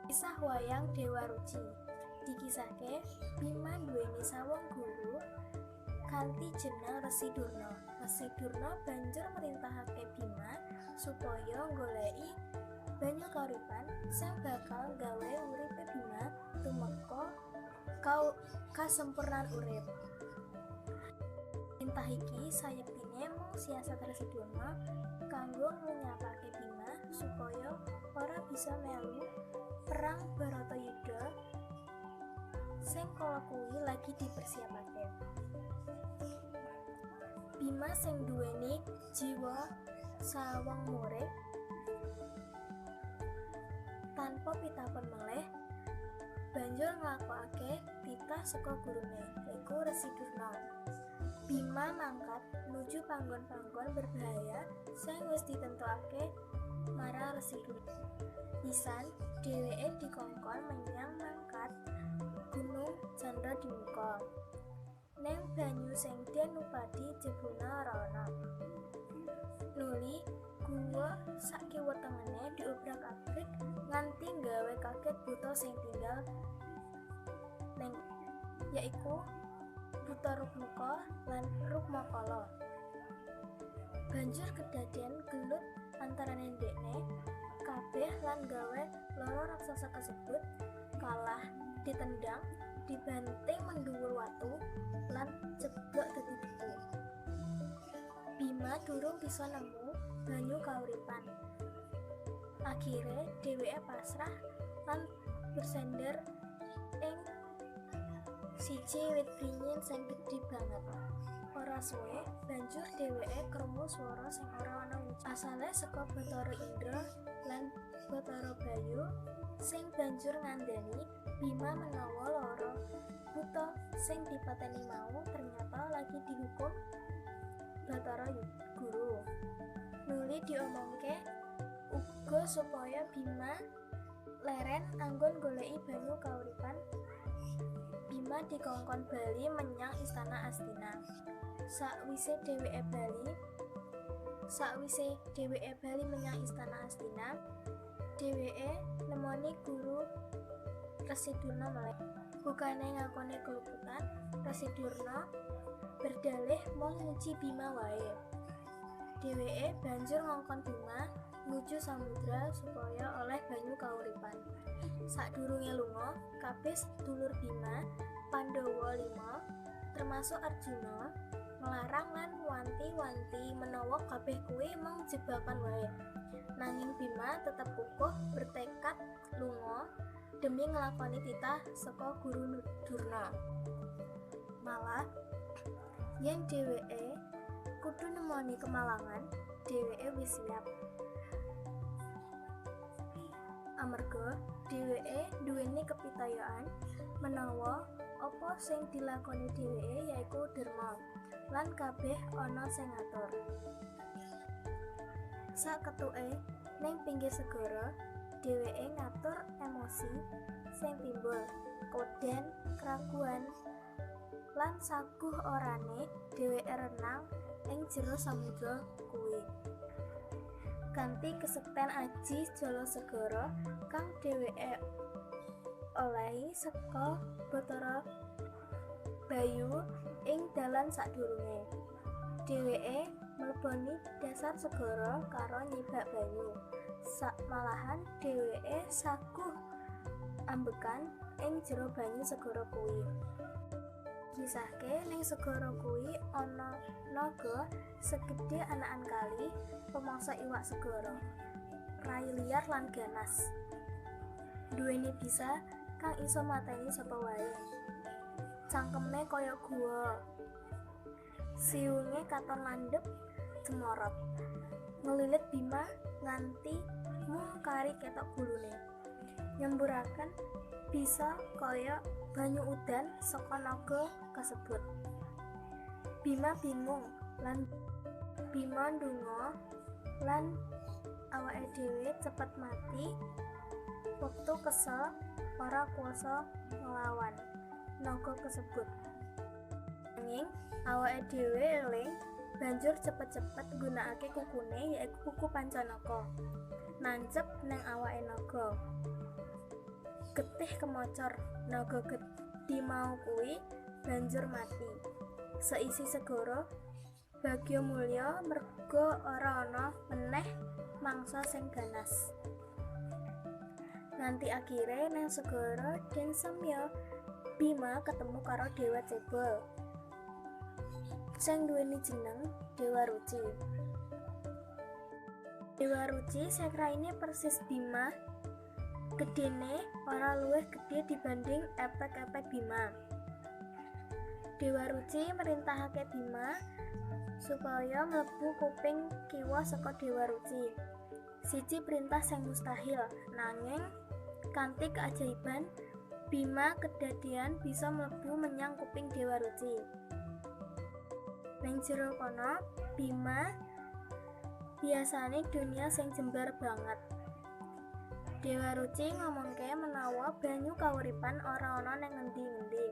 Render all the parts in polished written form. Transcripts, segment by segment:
Kisah wayang Dewa Ruci. Dikisahke Bima duweni sawung guru kanthi jeneng Resi Durna. Resi Durna banjur merintahake Bima supaya goleki banyu kauripan sing bakal gawe uripe Bima tumeka kasempurnan urip. Perintah iki sayektine mung siasat Resi Durna kanggo nglenyapake Bima supaya ora bisa melu perang Baratayuda sing kala kuwi lagi dipersiapake. Bima sing duweni jiwa sawang murid tanpa pitapun meleh banjur nglakokake titah saka gurune yaiku Resi Durna. Bima mangkat nuju panggon-panggon berbahaya sing wis ditentokake marang Resi Durna. Pisan dheweke dikongkon menyang mangkat Gunung Candradimukha. Neng banyu sing Danupadi jebulna ora ana. Nuli guwa sak kiwa tengene diobrak-abrik nganti gawe kaget buta sing tinggal neng yaiku Buta Rukmuka lan Rukmakala. Banjur kedaden gelut antarane ndekne kabeh lan gawe loro raksasa kasebut kalah ditendang, dibanting mendhuwur watu lan jeblok dadi beku. Bima durung bisa nemu banyu kauripan. Akhire dheweke pasrah lan bersender ing siji wit bringin sing gedhe banget. Ora suwe banjur dheweke krungu swara sing ora ana asale saka Bathara Indra lan Bathara Bayu sing banjur ngandani Bima menawa loro buta sing dipateni mau ternyata lagi dihukum Bathara Guru. Nuli diomongke uga supaya Bima leren anggon goleki banyu kauripan. Bima dikongkon bali menyang istana Astina. Sakwise dheweke bali menyang istana Astina, dheweke nemoni guru Resi Durna meleh. Bukane ngakoni keluputan, Resi Durna berdalih mung muji Bima wae. Dheweke banjur ngongkon Bima nuju samudra supaya oleh banyu kauripan. Sadurunge lunga, kabeh sedulur Bima, Pandhawa 5, termasuk Arjuna, nglarang lan wanti-wanti menawa kabeh kuwi mung jebakan wae. Nanging Bima tetep kukuh bertekad lunga demi nglakoni titah saka Guru Durna. Malah yen dheweke kudu nemoni kemalangan, dheweke wis siap. Amarga dheweke duweni kepitayaan menawa apa sing dilakoni dheweke yaiku derma lan kabeh ana sing ngatur. Saketuke ning pinggir segara, dheweke ngatur emosi sing timbul, koden, keraguan, lan saguh orane dheweke renang ing jero samudra kuwi. Kanthi kesekten aji jala segara kang dheweke olehi saka Bathara Bayu ing dalan sadurunge. Dheweke mleboni dasar segara karo nyibak banyu. Malahan dheweke saguh ambekan ing jero banyu segara kuwi. Kisahke ning segara kuwi ana naga segede anakan kali, pemangsa iwak segara, rai liar lan ganas. Duweni bisa kang iso mateni sapa wae. Cangkeme kaya gua. Siunge katon landhep cemorot. Ngelilit Bima nganti mung kari ketok gulune. Nyemburaken bisa kaya banyu udan saka naga kasebut. Bima bingung lan Bima ndonga lan awake dhewe cepet mati. Wektu kesel ora kuasa nglawan naga kasebut. Nanging awake dhewe eling banjur cepet-cepet nggunakake kukune yaiku kuku Pancanaka nancep nang awake naga. getih kemocor, naga gedhi mau kuwi banjur mati. Seisi segara bagya mulya merga ora ana meneh mangsa sing ganas. Nganti akhire nang segara Den Semya Bima ketemu karo Dewa Cebol sing duweni jeneng Dewa Ruci. Dewa Ruci sing raine persis Bima, gedene ora luwih gedhe dibanding epek-epek Bima. Dewa Ruci merintahake Bima supaya mlebu kuping kiwa saka Dewa Ruci. Siji perintah sing mustahil, nanging kanthi keajaiban Bima kedadean bisa mlebu menyang kuping Dewa Ruci. Ning jero kono Bima biasane dunia sing jembar banget. Dewa Ruci ngomongke menawa banyu kauripan ora ana ning ngendi-endi.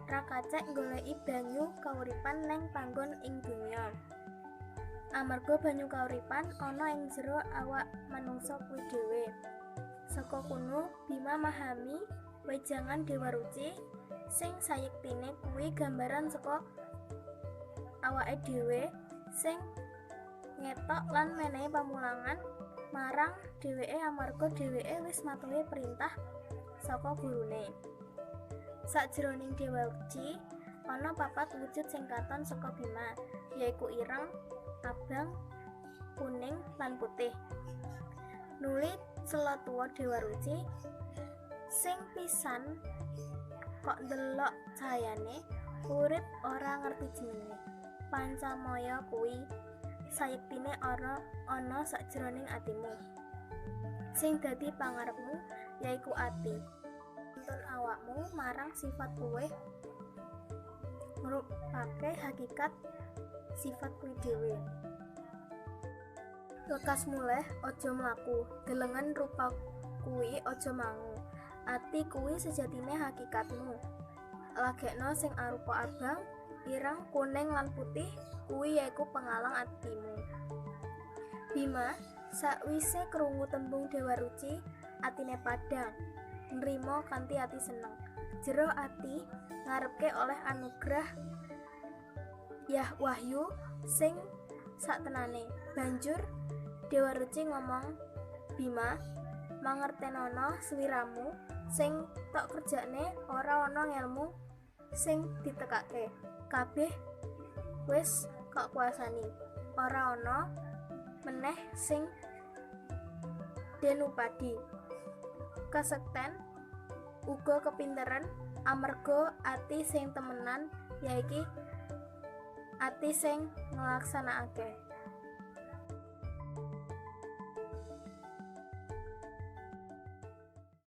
Ra kacek goleki banyu kauripan neng panggon ing dunya. Amarga banyu kauripan ana ing jero awak manungsa kuwi dhewe. Saka kono Bima memahami wejangan Dewa Ruci sing sayektine kuwi gambaran saka awake dhewe sing ngetok lan menehi pamulangan marang dheweke amarga dheweke wis matuhi perintah saka gurune. Sajroning Dewa Ruci ana 4 wujud sing katon saka Bima, yaiku ireng, abang, kuning, lan putih. Nuli sela tuwa Dewa Ruci sing pisan kok ndelok cahayane urip ora ngerti jenenge. Pancamaya kuwi sayektine ana sajroning atimu. Sing dadi pangarepmu yaiku ati. Nuntun awakmu marang sifat kuwe ngrupake hakikat sifat kuwi dhewe. Lekas mulih aja mlaku, delengen rupa kuwi aja mangu. Ati kuwi sejatine hakikatmu. Lagekno sing arupa abang, ireng, kuning lan putih kuwi yaiku pengalang atimu. Bima sakwise krungu tembung Dewa Ruci, atine padhang, nrimo kanthi ati seneng. Jero ati ngarepke oleh anugrah wahyu sing saktenane. Banjur Dewa Ruci ngomong, Bima, mangertenono sliramu sing tok kerjane ora ana ngelmu sing ditekake. Kabeh wis kok kuasani. Ora ana meneh sing den upadi. Kasekten uga kepinteran amarga ati sing temenan yaiki ati sing nglaksanakake.